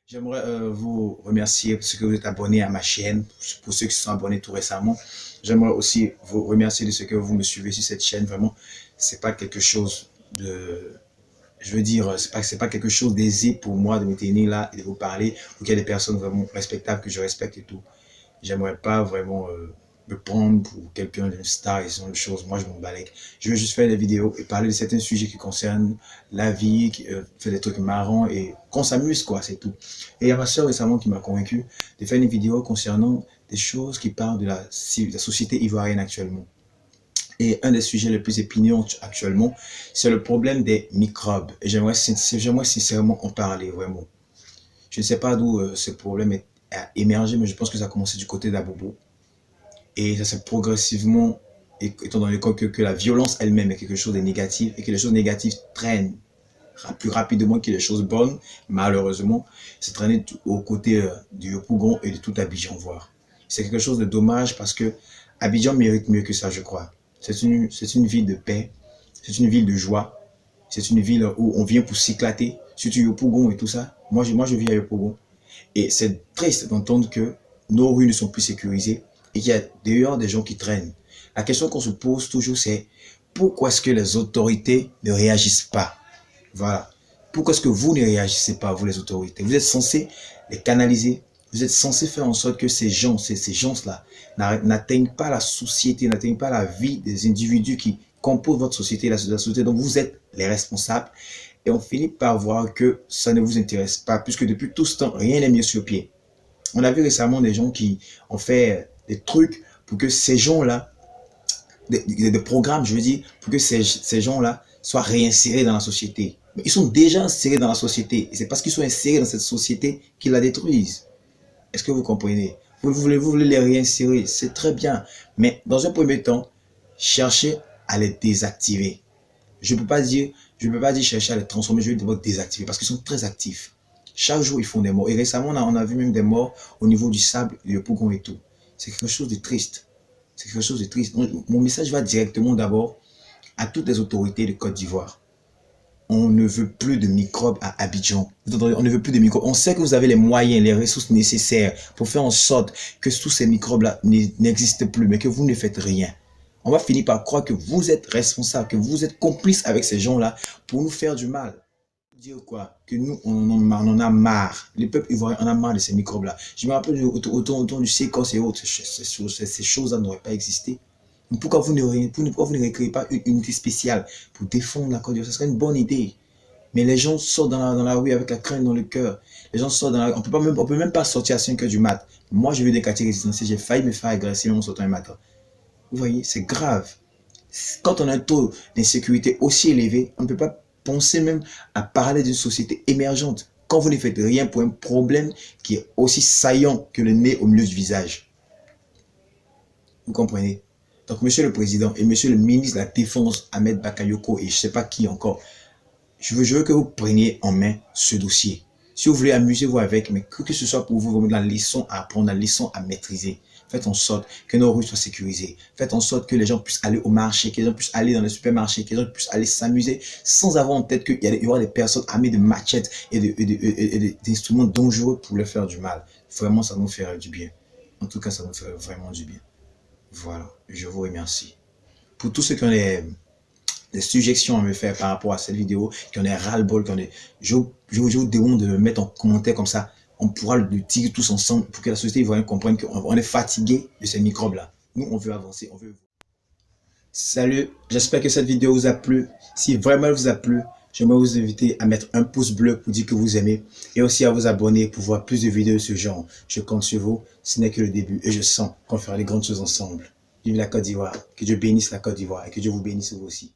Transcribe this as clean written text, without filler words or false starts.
J'aimerais vous remercier parce que vous êtes abonné à ma chaîne, pour ceux qui se sont abonnés tout récemment. J'aimerais aussi vous remercier de ce que vous me suivez sur cette chaîne. Vraiment, c'est pas quelque chose de, je veux dire, c'est pas quelque chose d'aisé pour moi de me tenir là et de vous parler pour qu'il y ait des personnes vraiment respectables que je respecte et tout. J'aimerais pas vraiment me prendre pour quelqu'un d'une star et ce genre de choses. Moi, je m'en balèque. Je veux juste faire des vidéos et parler de certains sujets qui concernent la vie, faire des trucs marrants et qu'on s'amuse, quoi, c'est tout. Et il y a ma soeur récemment qui m'a convaincu de faire une vidéo concernant des choses qui parlent de la société ivoirienne actuellement. Et un des sujets les plus épineux actuellement, c'est le problème des microbes. Et j'aimerais sincèrement en parler, vraiment. Je ne sais pas d'où ce problème a émergé, mais je pense que ça a commencé du côté d'Abobo. Et ça s'est progressivement, étant donné que la violence elle-même est quelque chose de négatif et que les choses négatives traînent plus rapidement que les choses bonnes, malheureusement, c'est traîné aux côtés du Yopougon et de tout Abidjan, voire. C'est quelque chose de dommage parce que Abidjan mérite mieux que ça, je crois. C'est une ville de paix, c'est une ville de joie, c'est une ville où on vient pour s'éclater, surtout Yopougon et tout ça. Moi, je vis à Yopougon. Et c'est triste d'entendre que nos rues ne sont plus sécurisées et qu'il y a d'ailleurs des gens qui traînent. La question qu'on se pose toujours, c'est pourquoi est-ce que les autorités ne réagissent pas? Voilà. Pourquoi est-ce que vous ne réagissez pas, vous les autorités? Vous êtes censés les canaliser. Vous êtes censés faire en sorte que ces gens-là n'atteignent pas la société, n'atteignent pas la vie des individus qui composent votre société, la société dont vous êtes les responsables. Et on finit par voir que ça ne vous intéresse pas, puisque depuis tout ce temps, rien n'est mis sur pied. On a vu récemment des gens qui ont fait des trucs pour que ces gens-là, des programmes, je veux dire, pour que ces gens-là soient réinsérés dans la société. Mais ils sont déjà insérés dans la société. Et c'est parce qu'ils sont insérés dans cette société qu'ils la détruisent. Est-ce que vous comprenez? Vous voulez les réinsérer, c'est très bien. Mais dans un premier temps, cherchez à les désactiver. Je ne peux pas dire chercher à les transformer, je vais devoir désactiver parce qu'ils sont très actifs. Chaque jour, ils font des morts. Et récemment, on a vu même des morts au niveau du sable, du Yopougon et tout. C'est quelque chose de triste. C'est quelque chose de triste. Donc, mon message va directement d'abord à toutes les autorités de Côte d'Ivoire. On ne veut plus de microbes à Abidjan. On ne veut plus de microbes. On sait que vous avez les moyens, les ressources nécessaires pour faire en sorte que tous ces microbes-là n'existent plus, mais que vous ne faites rien. On va finir par croire que vous êtes responsable, que vous êtes complice avec ces gens-là pour nous faire du mal. Dire quoi? Que nous, on en a marre. Les peuples ivoiriens en a marre de ces microbes-là. Je me rappelle autour du sécos et autres, ces choses-là n'auraient pas existé. Pourquoi vous ne créez pas une unité spéciale pour défendre la Côte d'Ivoire? Ce serait une bonne idée. Mais les gens sortent dans la rue avec la crainte dans le cœur. Les gens sortent dans la rue. On peut même pas sortir à 5 h du mat. Moi, je vis des quartiers résidentiels. J'ai failli me faire agresser même en sortant un matin. Vous voyez, c'est grave. Quand on a un taux d'insécurité aussi élevé, on ne peut pas penser même à parler d'une société émergente. Quand vous ne faites rien pour un problème qui est aussi saillant que le nez au milieu du visage. Vous comprenez? Donc, monsieur le président et monsieur le ministre de la Défense, Ahmed Bakayoko, et je ne sais pas qui encore, je veux que vous preniez en main ce dossier. Si vous voulez, amusez-vous avec, mais que ce soit pour vous vraiment la leçon à apprendre, la leçon à maîtriser. Faites en sorte que nos rues soient sécurisées. Faites en sorte que les gens puissent aller au marché, que les gens puissent aller dans les supermarchés, que les gens puissent aller s'amuser sans avoir en tête qu'il y aura des personnes armées de machettes et d'instruments dangereux pour leur faire du mal. Vraiment, ça nous ferait du bien. En tout cas, ça nous ferait vraiment du bien. Voilà, je vous remercie. Pour tous ceux qui ont des suggestions à me faire par rapport à cette vidéo, qui en est ras-le-bol, je vous demande de me mettre en commentaire comme ça. On pourra le dire tous ensemble pour que la société ivoirienne comprenne qu'on est fatigué de ces microbes-là. Nous, on veut avancer, on veut... Salut, j'espère que cette vidéo vous a plu. Si vraiment elle vous a plu, j'aimerais vous inviter à mettre un pouce bleu pour dire que vous aimez et aussi à vous abonner pour voir plus de vidéos de ce genre. Je compte sur vous, ce n'est que le début et je sens qu'on fera les grandes choses ensemble. Vive la Côte d'Ivoire, que Dieu bénisse la Côte d'Ivoire et que Dieu vous bénisse vous aussi.